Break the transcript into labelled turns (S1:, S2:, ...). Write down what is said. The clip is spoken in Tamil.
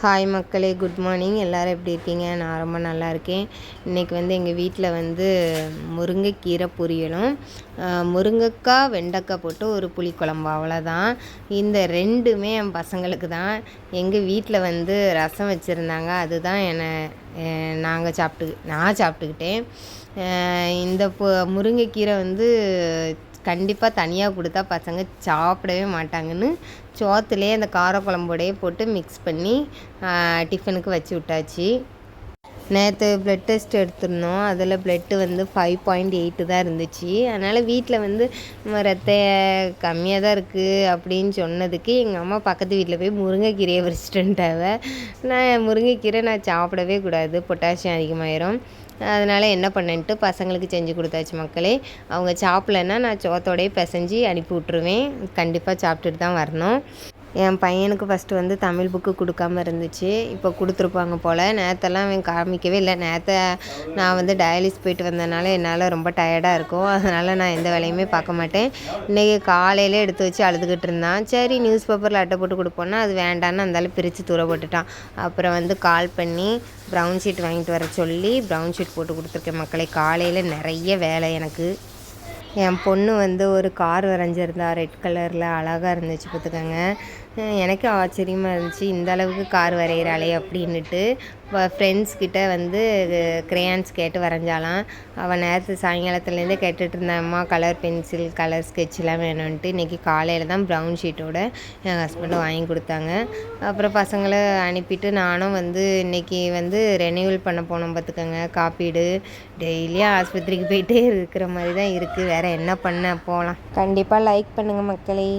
S1: ஹாய் மக்களே, குட் மார்னிங். எல்லோரும் எப்படி இருக்கீங்க? நான் ரொம்ப நல்லா இருக்கேன். இன்றைக்கி எங்கள் வீட்டில் முருங்கைக்கீரை பொரியலும் முருங்கைக்காய் வெண்டைக்காய் போட்டு ஒரு புளிக்குழம்பு, அவ்வளோதான். இந்த ரெண்டுமே என் பசங்களுக்கு தான். எங்கள் வீட்டில் ரசம் வச்சுருந்தாங்க, அதுதான் நான் சாப்பிட்டுக்கிட்டேன். இந்த முருங்கைக்கீரை கண்டிப்பாக தனியாக கொடுத்தா பசங்க சாப்பிடவே மாட்டாங்கன்னு சோத்துலேயே அந்த காரக்குழம்போடையே போட்டு மிக்ஸ் பண்ணி டிஃபனுக்கு வச்சு விட்டாச்சு. நேற்று ப்ளட் டெஸ்ட் எடுத்திருந்தோம். அதில் ப்ளட்டு 5.8 தான் இருந்துச்சு. அதனால் வீட்டில் ரத்த கம்மியாக தான் இருக்குது அப்படின்னு சொன்னதுக்கு எங்கள் அம்மா பக்கத்து வீட்டில் போய் முருங்கைக்கீரையை பறிச்சிட்டு வந்துட்டாவ. முருங்கைக்கீரை நான் சாப்பிடவே கூடாது, பொட்டாசியம் அதிகமாயிரும். அதனால் என்ன பண்ணேன்ட்டு பசங்களுக்கு செஞ்சு கொடுத்தாச்சு மக்களே. அவங்க சாப்பிட்லன்னா நான் சோத்தோடையே பிசைஞ்சி அனுப்பி விட்ருவேன். கண்டிப்பாக சாப்பிட்டுட்டு தான் வரணும். என் பையனுக்கு ஃபஸ்ட்டு தமிழ் புக்கு கொடுக்காம இருந்துச்சு. இப்போ கொடுத்துருப்பாங்க போல். நேற்றெல்லாம் அவன் காமிக்கவே இல்லை. நான் டயாலிஸ் போயிட்டு வந்ததுனால என்னால் ரொம்ப டயர்டாக இருக்கும். அதனால் நான் எந்த வேலையுமே பார்க்க மாட்டேன். இன்றைக்கி காலையிலே எடுத்து வச்சு அழுதுகிட்டு இருந்தான். சரி, நியூஸ் பேப்பரில் அட்டை போட்டு கொடுப்போன்னா அது வேண்டான்னு அந்தாலும் பிரித்து தூர போட்டுட்டான். அப்புறம் கால் பண்ணி ப்ரௌன் ஷீட் வாங்கிட்டு வர சொல்லி ப்ரௌன் ஷீட் போட்டு கொடுத்துருக்கேன் மக்களே. காலையில் நிறைய வேலை எனக்கு. என் பொண்ணு ஒரு கார் வரைஞ்சிருந்தா, ரெட் கலரில் அழகாக இருந்துச்சு பார்த்துக்கோங்க. எனக்கு ஆச்சரியமாக இருந்துச்சு, இந்த அளவுக்கு கார் வரைகிறாளே அப்படின்னுட்டு. ஃப்ரெண்ட்ஸ்கிட்ட க்ரேயான்ஸ் கேட்டு வரைஞ்சாலாம். அவள் நேரத்து சாயங்காலத்துலேருந்தே கேட்டுட்டு இருந்தாம்மா கலர் பென்சில், கலர் ஸ்கெட்செலாம் வேணும்ன்ட்டு. இன்றைக்கி காலையில் தான் ப்ரௌன் ஷீட்டோட என் ஹஸ்பண்டும் வாங்கி கொடுத்தாங்க. அப்புறம் பசங்களை அனுப்பிட்டு நானும் இன்றைக்கி ரெனியூவல் பண்ண போனோம் பார்த்துக்கோங்க. காப்பீடு டெய்லியும் ஆஸ்பத்திரிக்கு போயிட்டே இருக்கிற மாதிரி தான் இருக்குது. வேறு என்ன பண்ண போகலாம். கண்டிப்பாக லைக் பண்ணுங்கள் மக்களே.